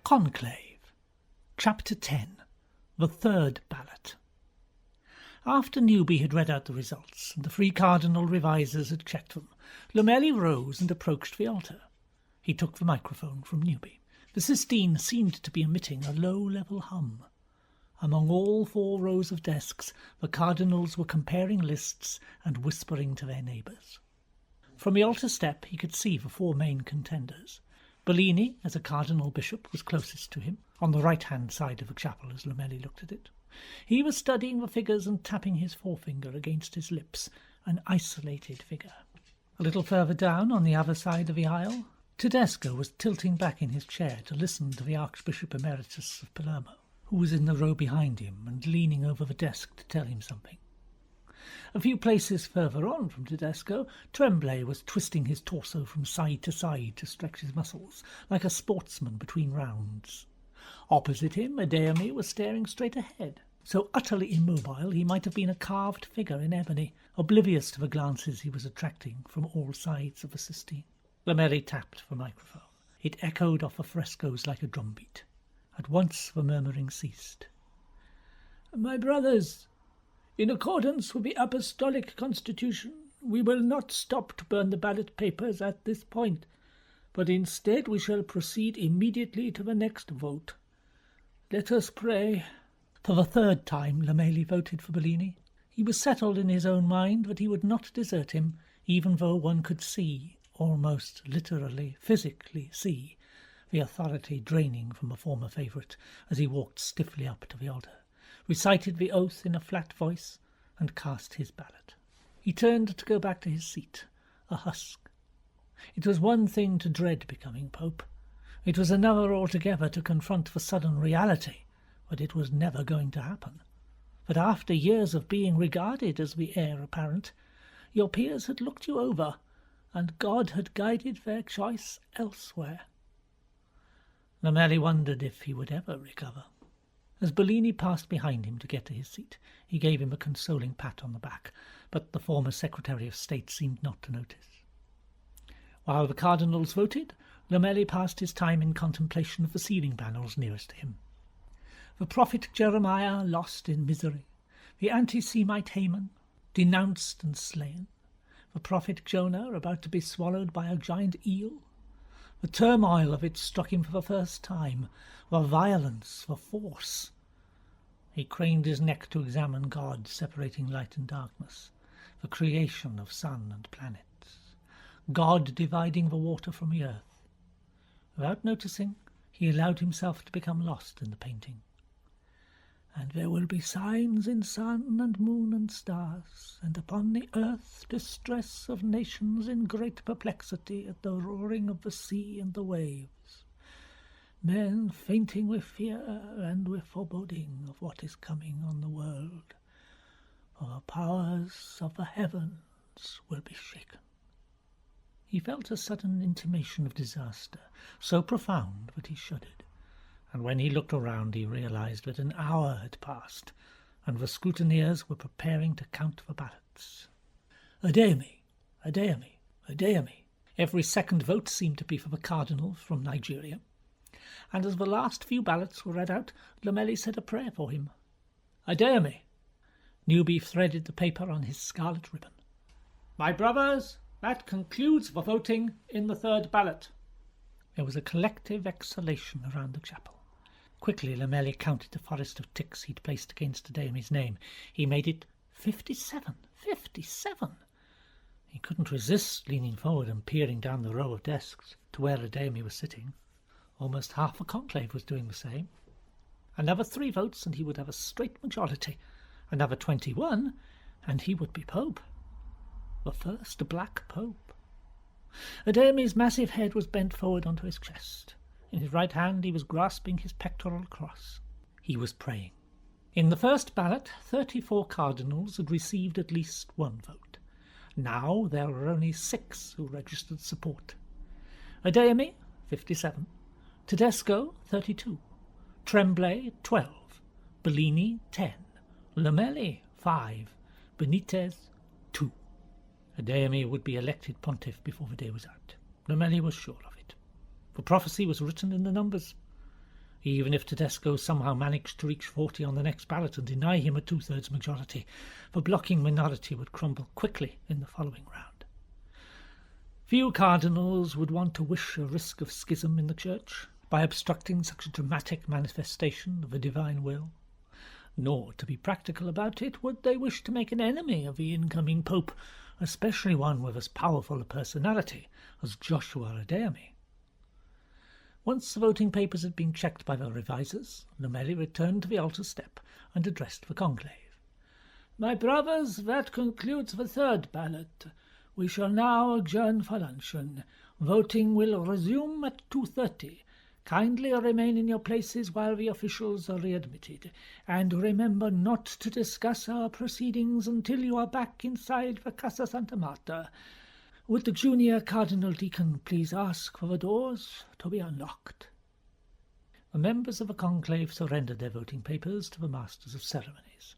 Conclave, Chapter 10, The Third Ballot. After Newby had read out the results, and the three cardinal revisers had checked them, Lomeli rose and approached the altar. He took the microphone from Newby. The Sistine seemed to be emitting a low-level hum. Among all 4 rows of desks, the cardinals were comparing lists and whispering to their neighbours. From the altar step he could see the 4 main contenders. Bellini, as a cardinal bishop, was closest to him, on the right-hand side of the chapel as Lomeli looked at it. He was studying the figures and tapping his forefinger against his lips, an isolated figure. A little further down, on the other side of the aisle, Tedesco was tilting back in his chair to listen to the Archbishop Emeritus of Palermo, who was in the row behind him and leaning over the desk to tell him something. A few places further on from Tedesco, Tremblay was twisting his torso from side to side to stretch his muscles, like a sportsman between rounds. Opposite him, Adeyemi was staring straight ahead, so utterly immobile he might have been a carved figure in ebony, oblivious to the glances he was attracting from all sides of the Sistine. Lomeli tapped the microphone. It echoed off the frescoes like a drumbeat. At once the murmuring ceased. "My brothers, in accordance with the Apostolic Constitution, we will not stop to burn the ballot papers at this point, but instead we shall proceed immediately to the next vote. Let us pray." For the 3rd time Lomeli voted for Bellini. He was settled in his own mind that he would not desert him, even though one could see, almost literally, physically see, the authority draining from a former favourite as he walked stiffly up to the altar, recited the oath in a flat voice, and cast his ballot. He turned to go back to his seat, a husk. It was one thing to dread becoming Pope. It was another altogether to confront the sudden reality that it was never going to happen, that after years of being regarded as the heir apparent, your peers had looked you over, and God had guided their choice elsewhere. Lomeli wondered if he would ever recover. As Bellini passed behind him to get to his seat, he gave him a consoling pat on the back, but the former Secretary of State seemed not to notice. While the cardinals voted, Lomeli passed his time in contemplation of the ceiling panels nearest to him. The prophet Jeremiah lost in misery, the anti-Semite Haman denounced and slain, the prophet Jonah about to be swallowed by a giant eel. The turmoil of it struck him for the first time, the violence, the force. He craned his neck to examine God separating light and darkness, the creation of sun and planets, God dividing the water from the earth. Without noticing, he allowed himself to become lost in the painting. "And there will be signs in sun and moon and stars, and upon the earth distress of nations in great perplexity at the roaring of the sea and the waves, men fainting with fear and with foreboding of what is coming on the world, for the powers of the heavens will be shaken." He felt a sudden intimation of disaster, so profound that he shuddered, and when he looked around he realized that an hour had passed, and the scrutineers were preparing to count the ballots. Adeyemi, Adeyemi, Adeyemi. Every second vote seemed to be for the cardinal from Nigeria, and as the last few ballots were read out, Lomeli said a prayer for him. "Adeyemi." Newby threaded the paper on his scarlet ribbon. "My brothers, that concludes the voting in the 3rd ballot." There was a collective exhalation around the chapel. Quickly Lomeli counted the forest of ticks he'd placed against Adeyemi's name. He made it 57. 57! He couldn't resist leaning forward and peering down the row of desks to where Adeyemi was sitting. Almost half the conclave was doing the same. Another 3 votes and he would have a straight majority. Another 21 and he would be Pope. The first black Pope. Adeyemi's massive head was bent forward onto his chest. In his right hand he was grasping his pectoral cross. He was praying. In the first ballot, 34 cardinals had received at least 1 vote. Now there were only 6 who registered support. Adeyemi, 57. Tedesco, 32. Tremblay, 12. Bellini, 10. Lomeli, 5. Benitez, 2. Adeyemi would be elected pontiff before the day was out. Lomeli was sure of it. The prophecy was written in the numbers. Even if Tedesco somehow managed to reach 40 on the next ballot and deny him a two-thirds majority, the blocking minority would crumble quickly in the following round. Few cardinals would want to wish a risk of schism in the Church by obstructing such a dramatic manifestation of a divine will. Nor, to be practical about it, would they wish to make an enemy of the incoming Pope, especially one with as powerful a personality as Joshua Adeyemi. Once the voting papers had been checked by the revisers, Lomeli returned to the altar step and addressed the conclave. "My brothers, that concludes the third ballot. We shall now adjourn for luncheon. Voting will resume at 2:30. Kindly remain in your places while the officials are readmitted, and remember not to discuss our proceedings until you are back inside the Casa Santa Marta. Would the junior cardinal deacon please ask for the doors to be unlocked?" The members of the conclave surrendered their voting papers to the masters of ceremonies.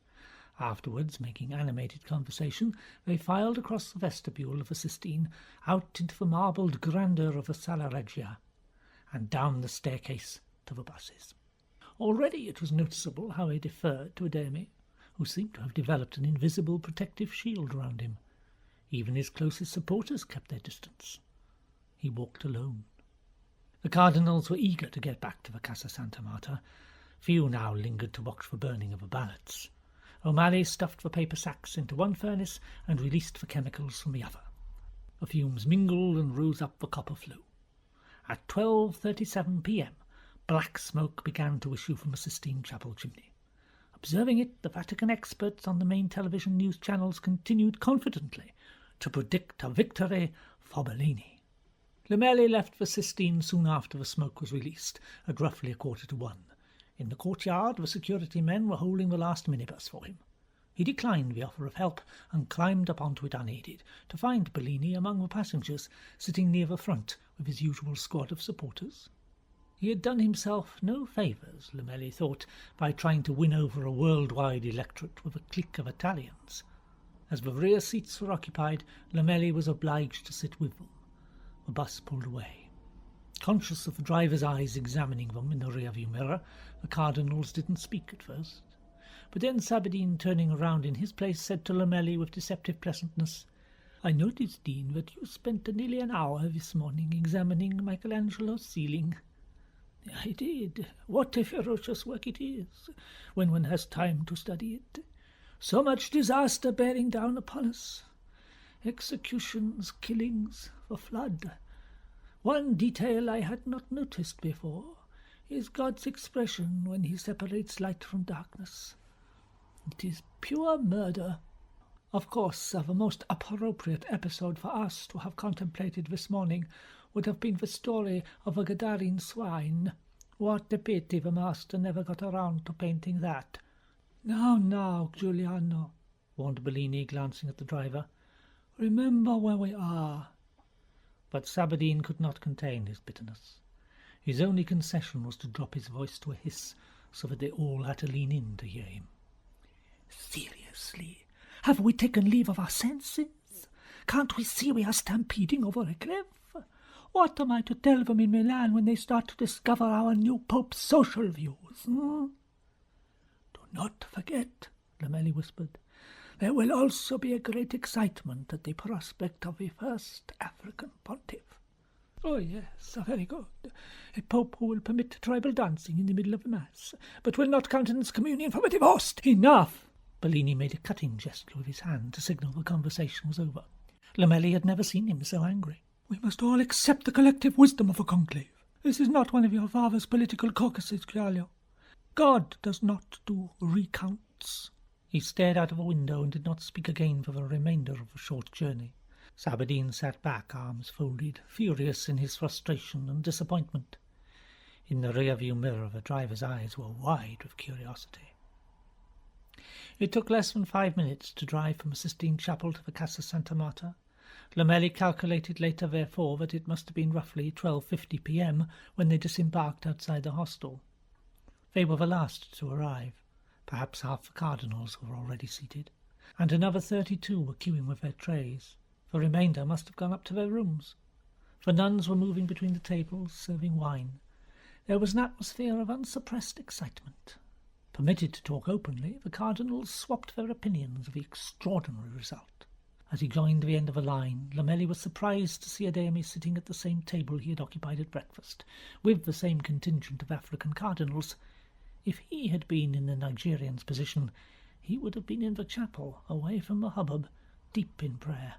Afterwards, making animated conversation, they filed across the vestibule of the Sistine, out into the marbled grandeur of the Sala Regia, and down the staircase to the buses. Already it was noticeable how he deferred to Adeyemi, who seemed to have developed an invisible protective shield round him. Even his closest supporters kept their distance. He walked alone. The cardinals were eager to get back to the Casa Santa Marta. Few now lingered to watch the burning of the ballots. O'Malley stuffed the paper sacks into one furnace and released the chemicals from the other. The fumes mingled and rose up the copper flue. At 12:37 p.m, black smoke began to issue from the Sistine Chapel chimney. Observing it, the Vatican experts on the main television news channels continued confidently to predict a victory for Bellini. Lomeli left the Sistine soon after the smoke was released, at roughly 1:45. In the courtyard, the security men were holding the last minibus for him. He declined the offer of help and climbed up onto it unaided, to find Bellini among the passengers, sitting near the front with his usual squad of supporters. He had done himself no favours, Lomeli thought, by trying to win over a worldwide electorate with a clique of Italians. As the rear seats were occupied, Lomeli was obliged to sit with them. The bus pulled away. Conscious of the driver's eyes examining them in the rear-view mirror, the cardinals didn't speak at first. But then Sabadin, turning around in his place, said to Lomeli with deceptive pleasantness, "I noticed, Dean, that you spent nearly an hour this morning examining Michelangelo's ceiling." "I did. What a ferocious work it is, when one has time to study it. So much disaster bearing down upon us. Executions, killings, the flood. One detail I had not noticed before is God's expression when he separates light from darkness. It is pure murder. Of course, the most appropriate episode for us to have contemplated this morning would have been the story of a Gadarene swine. What a pity the master never got around to painting that." Now, Giuliano," warned Bellini, glancing at the driver. "Remember where we are." But Sabadin could not contain his bitterness. His only concession was to drop his voice to a hiss, so that they all had to lean in to hear him. "Seriously, have we taken leave of our senses? Can't we see we are stampeding over a cliff? What am I to tell them in Milan when they start to discover our new Pope's social views? Do not forget," Lomeli whispered, "there will also be a great excitement at the prospect of the first African pontiff." "Oh, yes, very good. A pope who will permit tribal dancing in the middle of the Mass, but will not countenance communion from a divorced." "Enough!" Bellini made a cutting gesture with his hand to signal the conversation was over. Lomeli had never seen him so angry. "We must all accept the collective wisdom of a conclave. This is not one of your father's political caucuses, Giulio. God does not do recounts." He stared out of a window and did not speak again for the remainder of the short journey. Sabadin sat back, arms folded, furious in his frustration and disappointment. In the rear-view mirror, the driver's eyes were wide with curiosity. It took less than 5 minutes to drive from the Sistine Chapel to the Casa Santa Marta. Lomeli calculated later, therefore, that it must have been roughly 12:50 p.m. when they disembarked outside the hostel. They were the last to arrive. Perhaps half the cardinals were already seated, and another 32 were queuing with their trays. The remainder must have gone up to their rooms. The nuns were moving between the tables, serving wine. There was an atmosphere of unsuppressed excitement. Permitted to talk openly, the cardinals swapped their opinions of the extraordinary result. As he joined the end of a line, Lomeli was surprised to see Adeyemi sitting at the same table he had occupied at breakfast, with the same contingent of African cardinals. If he had been in the Nigerian's position, he would have been in the chapel, away from the hubbub, deep in prayer.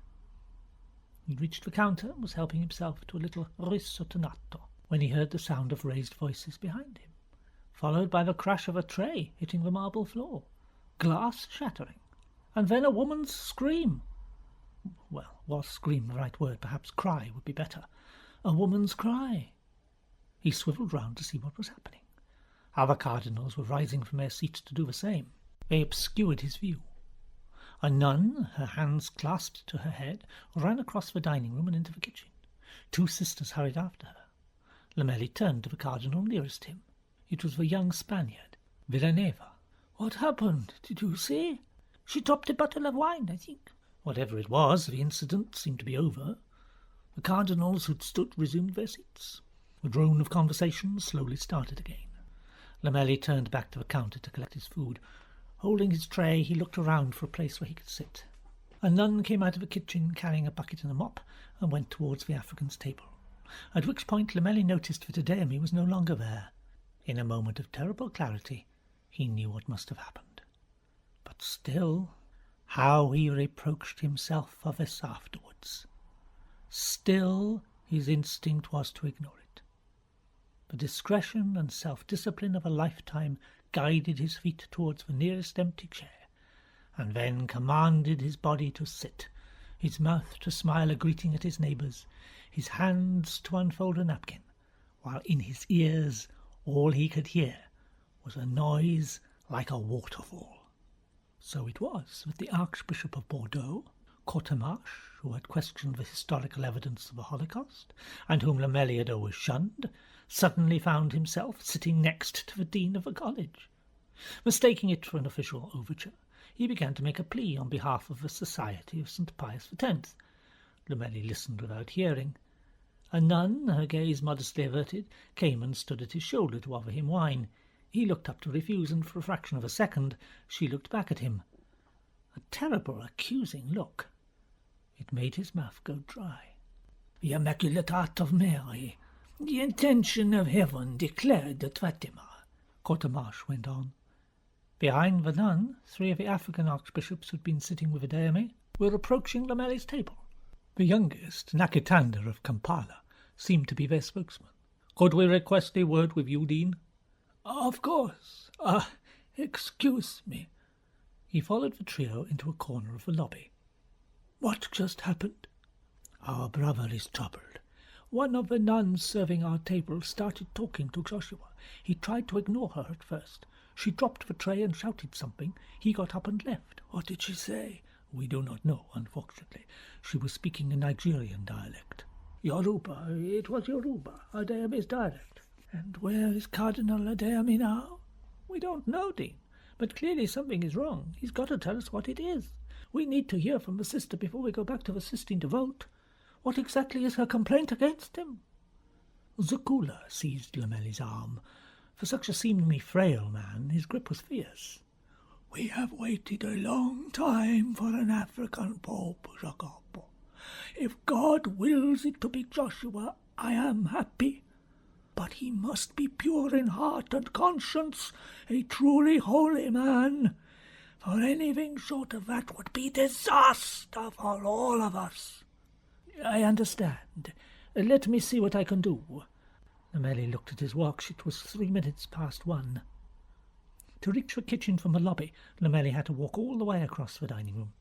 He reached the counter and was helping himself to a little risottonato when he heard the sound of raised voices behind him, followed by the crash of a tray hitting the marble floor, glass shattering, and then a woman's scream. Well, was scream the right word? Perhaps cry would be better. A woman's cry. He swivelled round to see what was happening. Other cardinals were rising from their seats to do the same. They obscured his view. A nun, her hands clasped to her head, ran across the dining room and into the kitchen. Two sisters hurried after her. Lomeli turned to the cardinal nearest him. It was the young Spaniard, Villaneva. "What happened? Did you see? She dropped a bottle of wine, I think." Whatever it was, the incident seemed to be over. The cardinals who'd stood resumed their seats. The drone of conversation slowly started again. Lomeli turned back to the counter to collect his food. Holding his tray, he looked around for a place where he could sit. A nun came out of the kitchen carrying a bucket and a mop and went towards the African's table, at which point Lomeli noticed that Adeyemi was no longer there. In a moment of terrible clarity, he knew what must have happened. But still, how he reproached himself for this afterwards. Still, his instinct was to ignore it. The discretion and self-discipline of a lifetime guided his feet towards the nearest empty chair, and then commanded his body to sit, his mouth to smile a greeting at his neighbours, his hands to unfold a napkin, while in his ears all he could hear was a noise like a waterfall. So it was that the Archbishop of Bordeaux, Courtemarche, who had questioned the historical evidence of the Holocaust, and whom Lomeli had always shunned, suddenly found himself sitting next to the dean of the college. Mistaking it for an official overture, he began to make a plea on behalf of the Society of St. Pius X. Lomeli listened without hearing. A nun, her gaze modestly averted, came and stood at his shoulder to offer him wine. He looked up to refuse, and for a fraction of a second she looked back at him. A terrible, accusing look. It made his mouth go dry. "The Immaculate Heart of Mary, the intention of heaven declared at Fatima," Courtemarche went on. Behind the nun, three of the African archbishops who had been sitting with Adeyemi were approaching Lomeli's table. The youngest, Nakitanda of Kampala, seemed to be their spokesman. "Could we request a word with you, Dean?" "Of course. Excuse me." He followed the trio into a corner of the lobby. "What just happened?" "Our brother is troubled. One of the nuns serving our table started talking to Joshua. He tried to ignore her at first. She dropped the tray and shouted something. He got up and left." "What did she say?" "We do not know, unfortunately. She was speaking a Nigerian dialect." "Yoruba. It was Yoruba, Adeyemi's dialect." "And where is Cardinal Adeyemi now?" "We don't know, Dean. But clearly something is wrong. He's got to tell us what it is. We need to hear from the sister before we go back to the Sistine to vote. What exactly is her complaint against him?" Zukula seized Lomeli's arm. For such a seemingly frail man, his grip was fierce. "We have waited a long time for an African pope, Jacopo. If God wills it to be Joshua, I am happy. But he must be pure in heart and conscience, a truly holy man. For anything short of that would be disaster for all of us." "I understand. Let me see what I can do." Lomeli looked at his watch. It was 3 minutes past 1. To reach the kitchen from the lobby, Lomeli had to walk all the way across the dining room.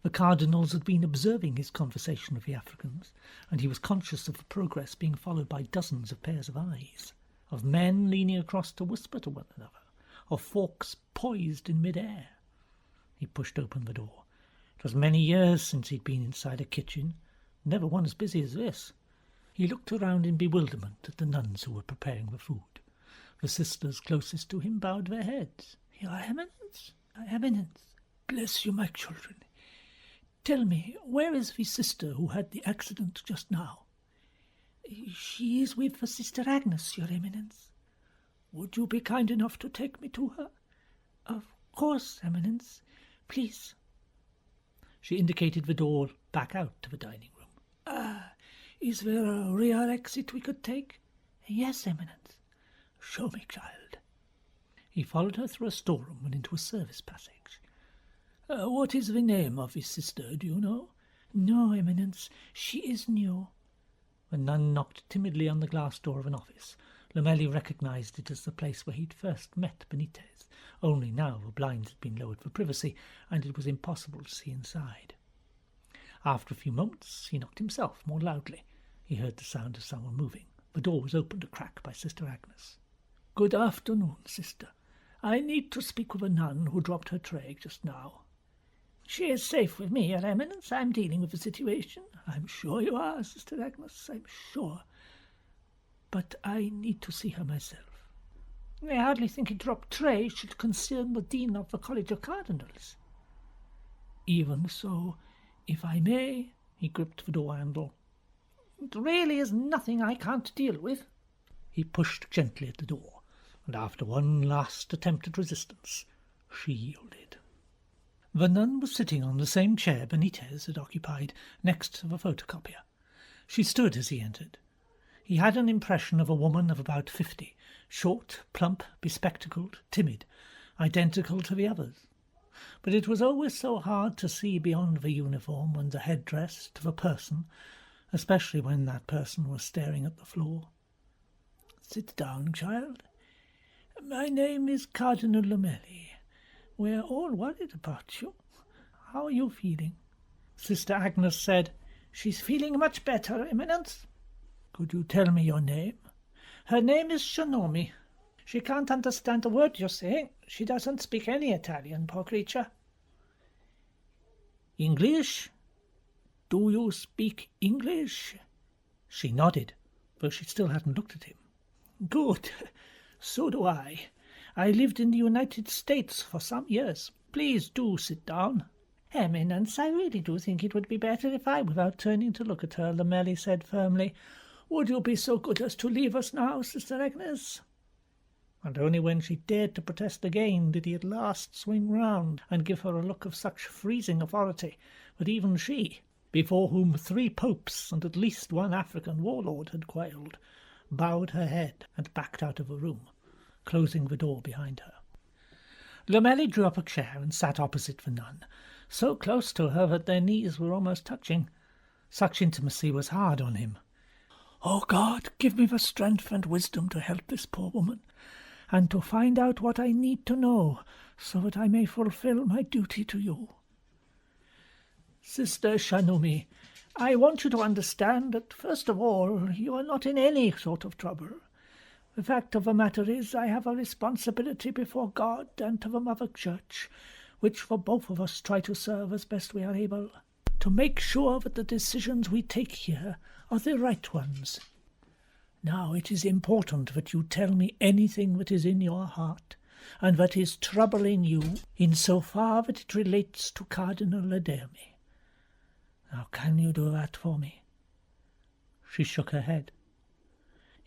The cardinals had been observing his conversation with the Africans, and he was conscious of the progress being followed by dozens of pairs of eyes, of men leaning across to whisper to one another, of forks poised in mid-air. He pushed open the door. It was many years since he'd been inside a kitchen, never one as busy as this. He looked around in bewilderment at the nuns who were preparing the food. The sisters closest to him bowed their heads. "Your Eminence, Your Eminence, bless you, my children. Tell me, where is the sister who had the accident just now?" "She is with the Sister Agnes, Your Eminence." Would you be kind enough to take me to her? Of course, Eminence. Please. She indicated the door back out to the dining room. Is there a rear exit we could take? Yes, Eminence. Show me, child. He followed her through a storeroom and into a service passage. What is the name of his sister, do you know? No, Eminence. She is new. The nun knocked timidly on the glass door of an office. Lomeli recognized it as the place where he'd first met Benitez, only now the blinds had been lowered for privacy, and it was impossible to see inside. After a few moments he knocked himself more loudly. He heard the sound of someone moving. The door was opened a crack by Sister Agnes. Good afternoon, sister. I need to speak with a nun who dropped her tray just now. She is safe with me, Your Eminence. I'm dealing with the situation. I'm sure you are, Sister Agnes, I'm sure. But I need to see her myself. I hardly think a dropped tray should concern the Dean of the College of Cardinals. Even so, if I may, he gripped the door handle. It really is nothing I can't deal with. He pushed gently at the door, and after one last attempt at resistance, she yielded. The nun was sitting on the same chair Benitez had occupied next to the photocopier. She stood as he entered. He had an impression of a woman of about 50, short, plump, bespectacled, timid, identical to the others. But it was always so hard to see beyond the uniform and the headdress to the person, especially when that person was staring at the floor. Sit down, child. My name is Cardinal Lomeli. We're all worried about you. How are you feeling? Sister Agnes said, She's feeling much better, Eminence. Could you tell me your name? Her name is Shinomi. She can't understand a word you're saying. She doesn't speak any Italian, poor creature. English? Do you speak English? She nodded, though she still hadn't looked at him. Good. So do I. I lived in the United States for some years. Please do sit down. Eminence, I really do think it would be better if I, without turning to look at her, Lomeli said firmly, Would you be so good as to leave us now, Sister Agnes? And only when she dared to protest again did he at last swing round and give her a look of such freezing authority that even she, before whom 3 popes and at least 1 African warlord had quailed, bowed her head and backed out of the room, closing the door behind her. Lomeli drew up a chair and sat opposite the nun, so close to her that their knees were almost touching. Such intimacy was hard on him. Oh God, give me the strength and wisdom to help this poor woman, and to find out what I need to know, so that I may fulfill my duty to you. Sister Shinomi, I want you to understand that, first of all, you are not in any sort of trouble. The fact of the matter is, I have a responsibility before God and to the Mother Church, which for both of us try to serve as best we are able, to make sure that the decisions we take here are the right ones. Now it is important that you tell me anything that is in your heart, and that is troubling you in so far that it relates to Cardinal Ladermi. Now can you do that for me? She shook her head.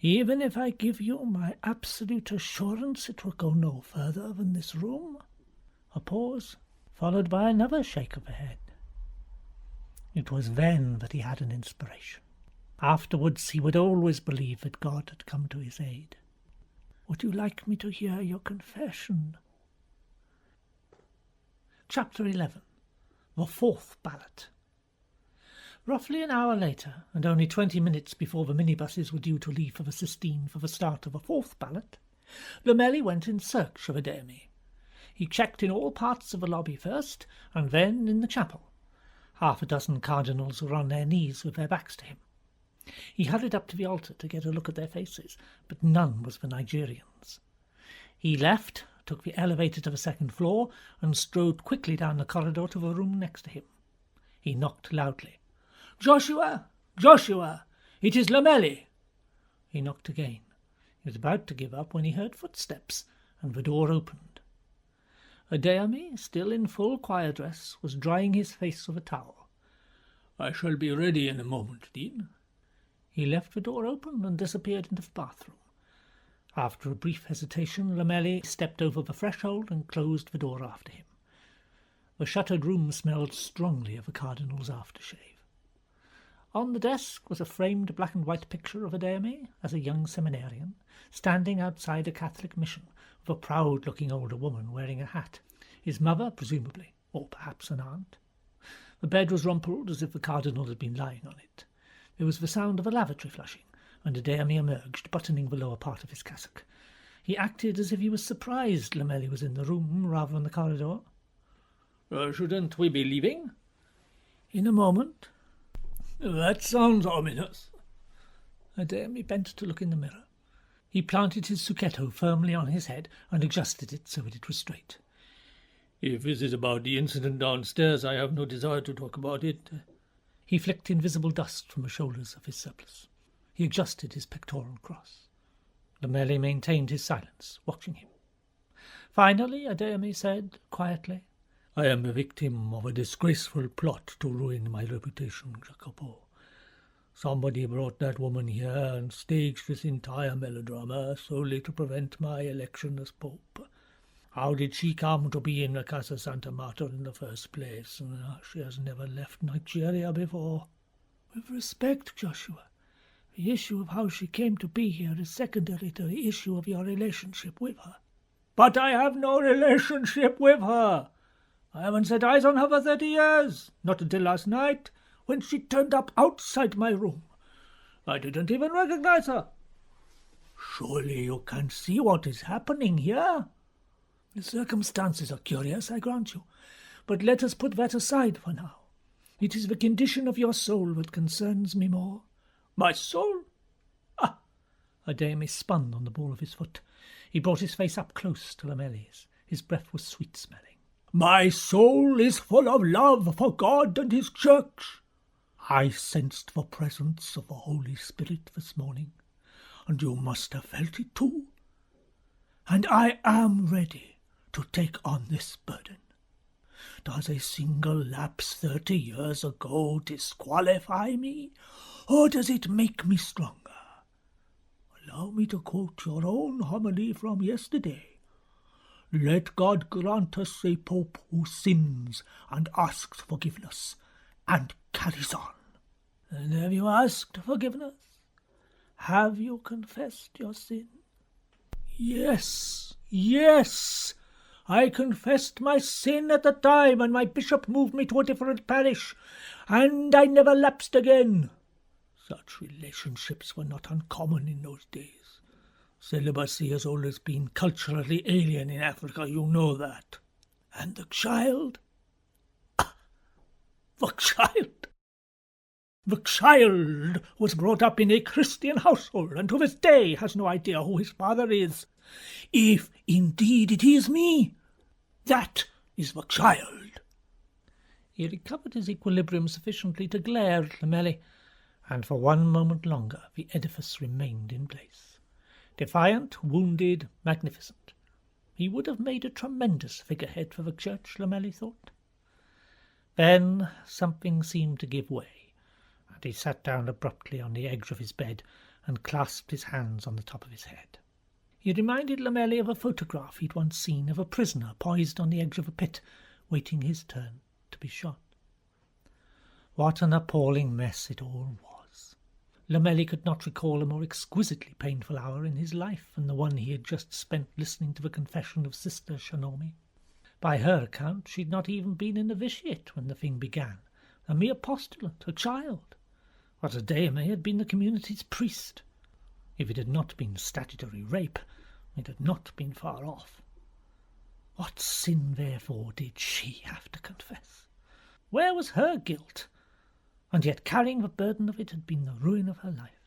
Even if I give you my absolute assurance it will go no further than this room? A pause, followed by another shake of the head. It was then that he had an inspiration. Afterwards he would always believe that God had come to his aid. Would you like me to hear your confession? Chapter 11. The Fourth Ballot. Roughly an hour later, and only 20 minutes before the minibuses were due to leave for the Sistine for the start of the 4th ballot, Lomeli went in search of Ladermi. He checked in all parts of the lobby first, and then in the chapel. 6 cardinals were on their knees with their backs to him. He hurried up to the altar to get a look at their faces, but none was for Nigerians. He left, took the elevator to the 2nd floor, and strode quickly down the corridor to the room next to him. He knocked loudly. Joshua! Joshua! It is Lomeli! He knocked again. He was about to give up when he heard footsteps, and the door opened. Ladermi, still in full choir dress, was drying his face with a towel. I shall be ready in a moment, Dean. He left the door open and disappeared into the bathroom. After a brief hesitation, Lomeli stepped over the threshold and closed the door after him. The shuttered room smelled strongly of the cardinal's aftershave. On the desk was a framed black-and-white picture of Adéame as a young seminarian, standing outside a Catholic mission, with a proud-looking older woman wearing a hat, his mother, presumably, or perhaps an aunt. The bed was rumpled as if the cardinal had been lying on it. There was the sound of a lavatory flushing, and Adéame emerged, buttoning the lower part of his cassock. He acted as if he was surprised Lomeli was in the room rather than the corridor. Shouldn't we be leaving? In a moment. That sounds ominous. Adéame bent to look in the mirror. He planted his succetto firmly on his head and adjusted it so that it was straight. If this is about the incident downstairs, I have no desire to talk about it. He flicked invisible dust from the shoulders of his surplice. He adjusted his pectoral cross. Lomeli maintained his silence, watching him. Finally, Adéame said quietly, I am the victim of a disgraceful plot to ruin my reputation, Jacopo. Somebody brought that woman here and staged this entire melodrama solely to prevent my election as Pope. How did she come to be in the Casa Santa Marta in the first place? She has never left Nigeria before. With respect, Joshua, the issue of how she came to be here is secondary to the issue of your relationship with her. But I have no relationship with her. I haven't set eyes on her for 30 years, not until last night, when she turned up outside my room. I didn't even recognize her. Surely you can see what is happening here. The circumstances are curious, I grant you, but let us put that aside for now. It is the condition of your soul that concerns me more. My soul? Ah! Adéame spun on the ball of his foot. He brought his face up close to Lomeli's. His breath was sweet-smelling. My soul is full of love for God and his church. I sensed the presence of the Holy Spirit this morning, and you must have felt it too. And I am ready to take on this burden. Does a single lapse 30 years ago disqualify me, or does it make me stronger? Allow me to quote your own homily from yesterday. Let God grant us a Pope who sins and asks forgiveness and carries on. And have you asked forgiveness? Have you confessed your sin? Yes, yes. I confessed my sin at the time, and my bishop moved me to a different parish, and I never lapsed again. Such relationships were not uncommon in those days. Celibacy has always been culturally alien in Africa, you know that. And the child? The child? The child was brought up in a Christian household and to this day has no idea who his father is. If indeed it is me, that is the child. He recovered his equilibrium sufficiently to glare at Lomeli, and for one moment longer the edifice remained in place. Defiant, wounded, magnificent. He would have made a tremendous figurehead for the church, Lomeli thought. Then something seemed to give way, and he sat down abruptly on the edge of his bed and clasped his hands on the top of his head. He reminded Lomeli of a photograph he'd once seen of a prisoner poised on the edge of a pit, waiting his turn to be shot. What an appalling mess it all was. Lomeli could not recall a more exquisitely painful hour in his life than the one he had just spent listening to the confession of Sister Shanomi. By her account, she had not even been a novitiate when the thing began, a mere postulant, a child. But Adéame had been the community's priest. If it had not been statutory rape, it had not been far off. What sin, therefore, did she have to confess? Where was her guilt? And yet carrying the burden of it had been the ruin of her life.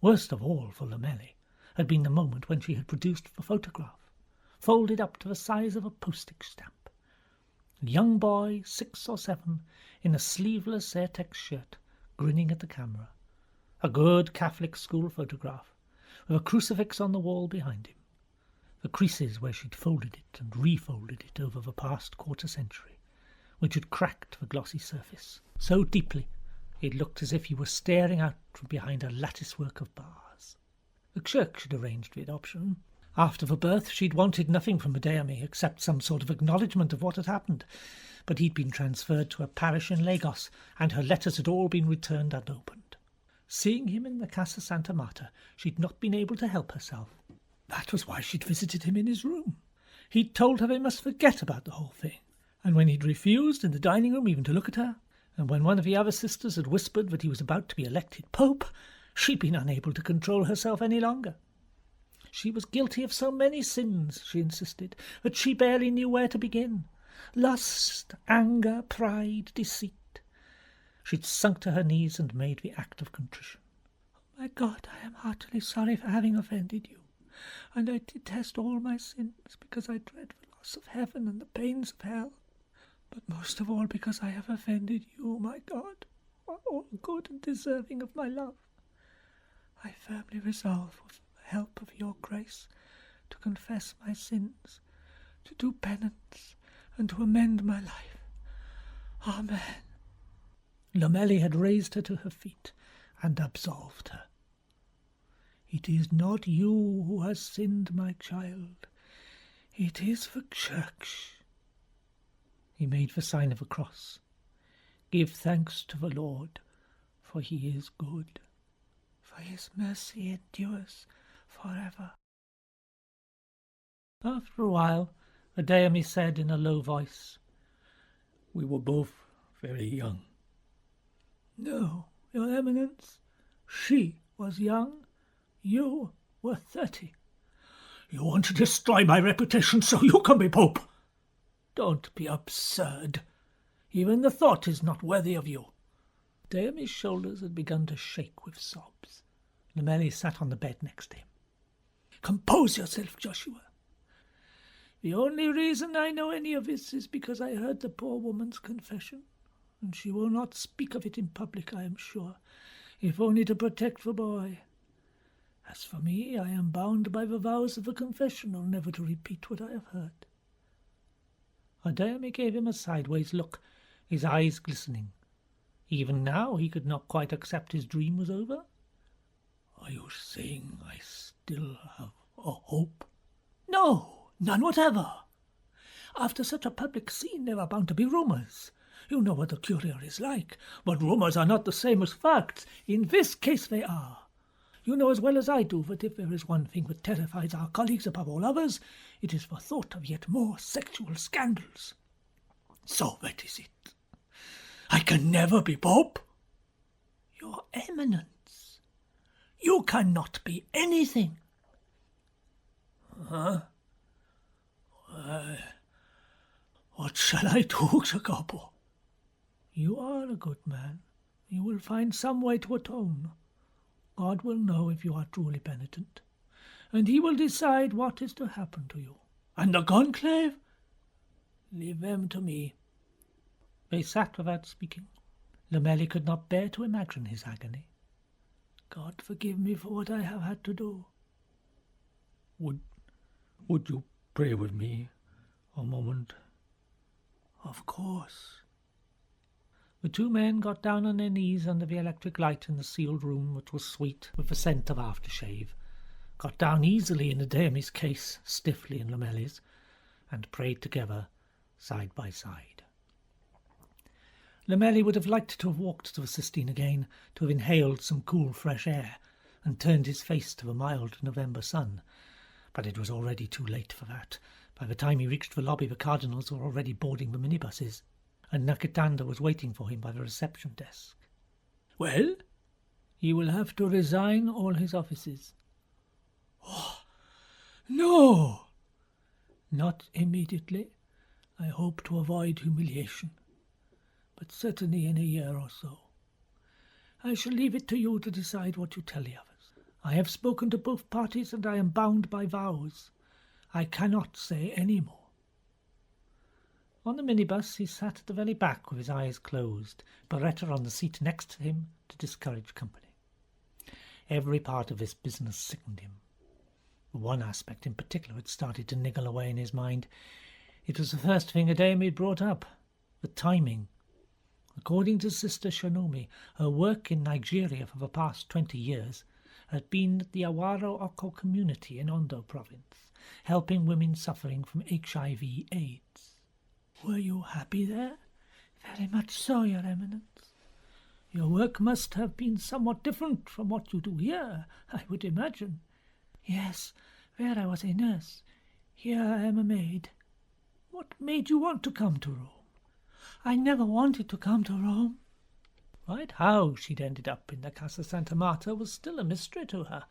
Worst of all for Lomeli had been the moment when she had produced the photograph, folded up to the size of a postage stamp. A young boy, 6 or 7, in a sleeveless Airtex shirt, grinning at the camera. A good Catholic school photograph, with a crucifix on the wall behind him. The creases where she'd folded it and refolded it over the past quarter-century, which had cracked the glossy surface so deeply it looked as if he were staring out from behind a lattice-work of bars. The church had arranged the adoption. After the birth, she'd wanted nothing from Adeyemi except some sort of acknowledgement of what had happened. But he'd been transferred to a parish in Lagos, and her letters had all been returned unopened. Seeing him in the Casa Santa Marta, she'd not been able to help herself. That was why she'd visited him in his room. He'd told her they must forget about the whole thing, and when he'd refused in the dining room even to look at her, and when one of the other sisters had whispered that he was about to be elected Pope, she'd been unable to control herself any longer. She was guilty of so many sins, she insisted, that she barely knew where to begin. Lust, anger, pride, deceit. She'd sunk to her knees and made the act of contrition. "Oh, my God, I am heartily sorry for having offended you, and I detest all my sins because I dread the loss of heaven and the pains of hell. But most of all because I have offended you, my God, who are all good and deserving of my love. I firmly resolve, with the help of your grace, to confess my sins, to do penance, and to amend my life. Amen." Lomeli had raised her to her feet and absolved her. "It is not you who has sinned, my child. It is the church." He made the sign of a cross. "Give thanks to the Lord, for he is good, for his mercy endures forever." After a while, Adeyemi said in a low voice, "We were both very young." "No, Your Eminence. She was young. You were 30. "You want to destroy my reputation so you can be Pope." "Don't be absurd. Even the thought is not worthy of you." Adeyemi's shoulders had begun to shake with sobs. Lomeli sat on the bed next to him. "Compose yourself, Joshua. The only reason I know any of this is because I heard the poor woman's confession, and she will not speak of it in public, I am sure, if only to protect the boy. As for me, I am bound by the vows of the confessional never to repeat what I have heard." Adeyemi gave him a sideways look, his eyes glistening. Even now he could not quite accept his dream was over. "Are you saying I still have a hope?" "No, none whatever. After such a public scene there are bound to be rumours. You know what the courier is like. But rumours are not the same as facts. In this case they are. You know as well as I do that if there is one thing that terrifies our colleagues above all others, it is the thought of yet more sexual scandals. So that is it. I can never be Pope." "Your Eminence, you cannot be anything." "Huh? What shall I do, Jacopo?" "You are a good man. You will find some way to atone. God will know if you are truly penitent, and he will decide what is to happen to you. And the conclave? Leave them to me." They sat without speaking. Lomeli could not bear to imagine his agony. "God forgive me for what I have had to do." Would you pray with me a moment?" "Of course." The two men got down on their knees under the electric light in the sealed room, which was sweet with the scent of aftershave, got down easily in Adeyemi's case, stiffly in Lomeli's, and prayed together, side by side. Lomeli would have liked to have walked to the Sistine again, to have inhaled some cool fresh air, and turned his face to the mild November sun, but it was already too late for that. By the time he reached the lobby, the cardinals were already boarding the minibuses, and Nakatanda was waiting for him by the reception desk. "Well, he will have to resign all his offices." "Oh, no!" "Not immediately. I hope to avoid humiliation, but certainly in a year or so. I shall leave it to you to decide what you tell the others. I have spoken to both parties, and I am bound by vows. I cannot say any more." On the minibus he sat at the very back with his eyes closed, Beretta on the seat next to him to discourage company. Every part of this business sickened him. One aspect in particular had started to niggle away in his mind. It was the first thing Adeyemi had brought up, the timing. According to Sister Shinomi, her work in Nigeria for the past 20 years had been at the Awaro Oko community in Ondo province, helping women suffering from HIV/AIDS. Were you happy there? Very much so, Your Eminence. Your work must have been somewhat different from what you do here, I would imagine. Yes, there I was a nurse. Here I am a maid. What made you want to come to Rome? I never wanted to come to Rome. Right, how she'd ended up in the Casa Santa Marta was still a mystery to her.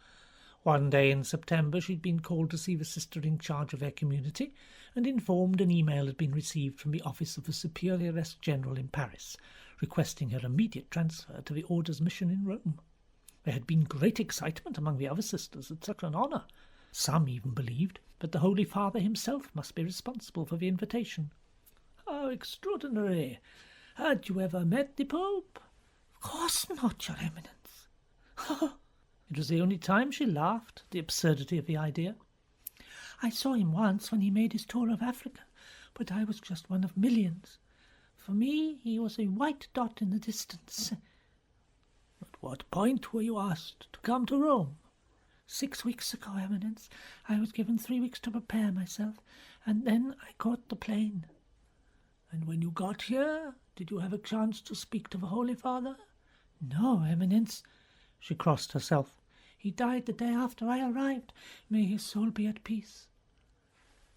One day in September she'd been called to see the sister in charge of their community and informed an email had been received from the office of the Superioress General in Paris, requesting her immediate transfer to the Order's mission in Rome. There had been great excitement among the other sisters at such an honour. Some even believed that the Holy Father himself must be responsible for the invitation. How extraordinary! Had you ever met the Pope? Of course not, Your Eminence. It was the only time she laughed at the absurdity of the idea. I saw him once when he made his tour of Africa, but I was just one of millions. For me, he was a white dot in the distance. At what point were you asked to come to Rome? 6 weeks ago, Eminence. I was given 3 weeks to prepare myself, and then I caught the plane. And when you got here, did you have a chance to speak to the Holy Father? No, Eminence. She crossed herself. He died the day after I arrived. May his soul be at peace.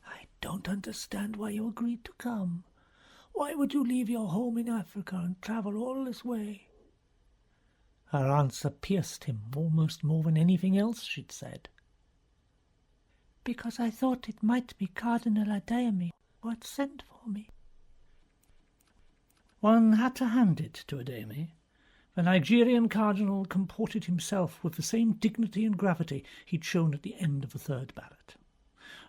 I don't understand why you agreed to come. Why would you leave your home in Africa and travel all this way? Her answer pierced him almost more than anything else she'd said. Because I thought it might be Cardinal Adeyemi who had sent for me. One had to hand it to Adeyemi. The Nigerian cardinal comported himself with the same dignity and gravity he'd shown at the end of the third ballot.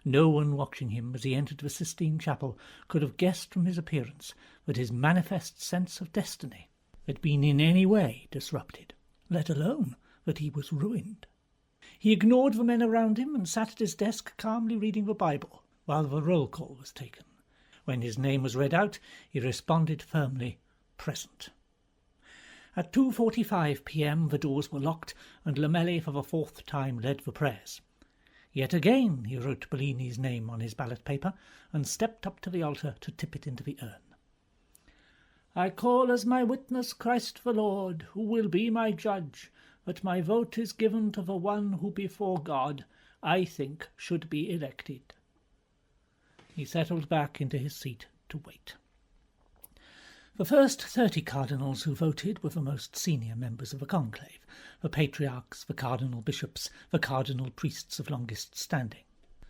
No one watching him as he entered the Sistine Chapel could have guessed from his appearance that his manifest sense of destiny had been in any way disrupted, let alone that he was ruined. He ignored the men around him and sat at his desk calmly reading the Bible while the roll call was taken. When his name was read out, he responded firmly, "Present." At 2:45 p.m. the doors were locked, and Lomeli for the fourth time led the prayers. Yet again he wrote Bellini's name on his ballot paper and stepped up to the altar to tip it into the urn. "I call as my witness Christ the Lord, who will be my judge, that my vote is given to the one who before God I think should be elected." He settled back into his seat to wait. The first 30 cardinals who voted were the most senior members of the conclave, the patriarchs, the cardinal bishops, the cardinal priests of longest standing.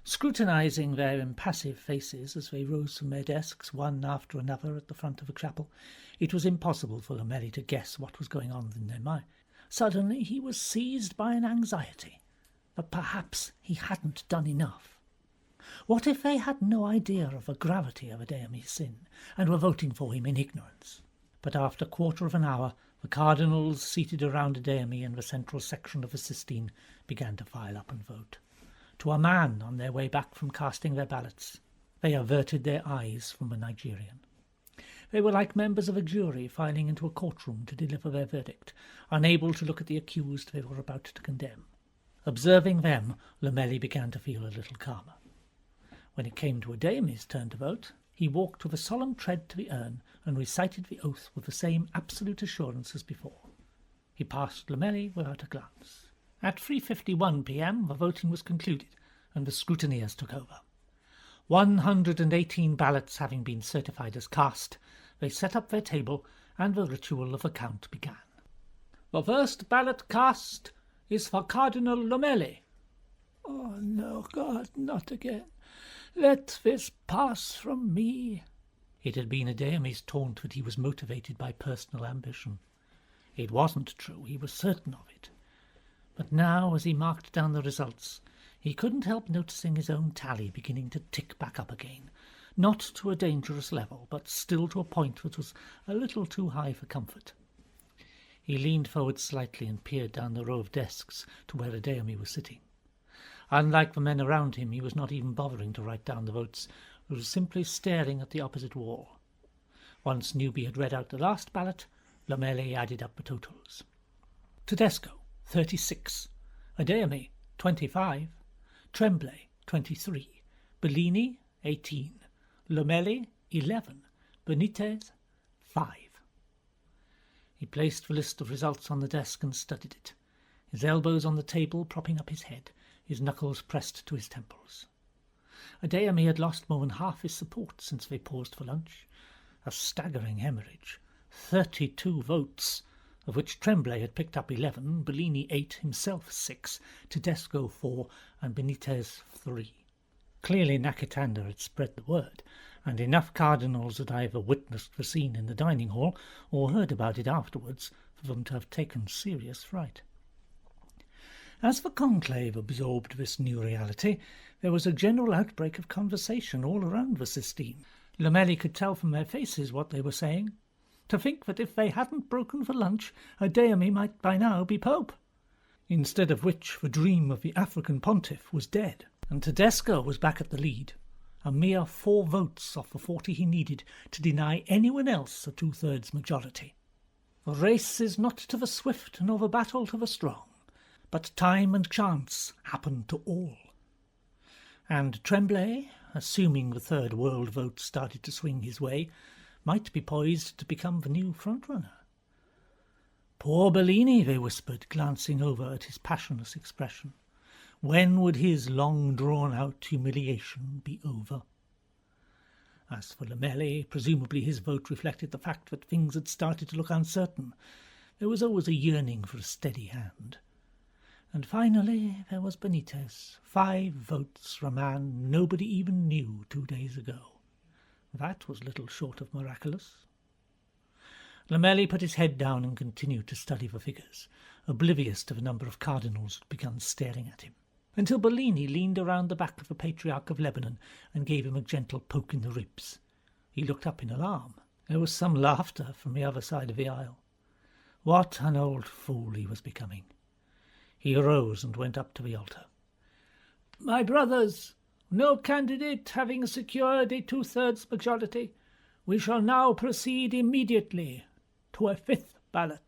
Scrutinizing their impassive faces as they rose from their desks one after another at the front of the chapel, it was impossible for Lomeli to guess what was going on in their mind. Suddenly he was seized by an anxiety that perhaps he hadn't done enough. What if they had no idea of the gravity of Adeyemi's sin, and were voting for him in ignorance? But after a quarter of an hour, the cardinals seated around Adeyemi in the central section of the Sistine began to file up and vote. To a man on their way back from casting their ballots, they averted their eyes from the Nigerian. They were like members of a jury filing into a courtroom to deliver their verdict, unable to look at the accused they were about to condemn. Observing them, Lomeli began to feel a little calmer. When it came to Adeyemi's turn to vote, he walked with a solemn tread to the urn and recited the oath with the same absolute assurance as before. He passed Lomeli without a glance. At 3:51 p.m. the voting was concluded, and the scrutineers took over. 118 ballots having been certified as cast, they set up their table, and the ritual of the count began. "The first ballot cast is for Cardinal Lomeli." "Oh, no, God, not again. Let this pass from me." It had been Adeyemi's taunt that he was motivated by personal ambition. It wasn't true, he was certain of it. But now, as he marked down the results, he couldn't help noticing his own tally beginning to tick back up again, not to a dangerous level, but still to a point that was a little too high for comfort. He leaned forward slightly and peered down the row of desks to where Adeyemi was sitting. Unlike the men around him, he was not even bothering to write down the votes, but was simply staring at the opposite wall. Once Newby had read out the last ballot, Lomeli added up the totals. Tedesco, 36. Adeyemi, 25, Tremblay, 23, Bellini, 18, Lomeli, 11, Benitez, 5. He placed the list of results on the desk and studied it, his elbows on the table propping up his head, his knuckles pressed to his temples. Adeyemi had lost more than half his support since they paused for lunch. A staggering hemorrhage. 32 votes, of which Tremblay had picked up 11, Bellini 8, himself 6, Tedesco 4, and Benitez 3. Clearly Nakatanda had spread the word, and enough cardinals had either witnessed the scene in the dining hall or heard about it afterwards for them to have taken serious fright. As the conclave absorbed this new reality, there was a general outbreak of conversation all around the Sistine. Lomeli could tell from their faces what they were saying. To think that if they hadn't broken for lunch, Adeyemi might by now be Pope. Instead of which the dream of the African pontiff was dead, and Tedesco was back at the lead, a mere 4 votes off the 40 he needed to deny anyone else a 2/3 majority. The race is not to the swift nor the battle to the strong, but time and chance happen to all. And Tremblay, assuming the third world vote started to swing his way, might be poised to become the new frontrunner. Poor Bellini, they whispered, glancing over at his passionless expression. When would his long-drawn-out humiliation be over? As for Lomeli, presumably his vote reflected the fact that things had started to look uncertain. There was always a yearning for a steady hand. And finally there was Benitez, 5 votes for a man nobody even knew 2 days ago. That was little short of miraculous. Lomeli put his head down and continued to study the figures, oblivious to the number of cardinals who had begun staring at him, until Bellini leaned around the back of the Patriarch of Lebanon and gave him a gentle poke in the ribs. He looked up in alarm. There was some laughter from the other side of the aisle. What an old fool he was becoming. He arose and went up to the altar. "My brothers, no candidate having secured a 2/3 majority, we shall now proceed immediately to a 5th ballot."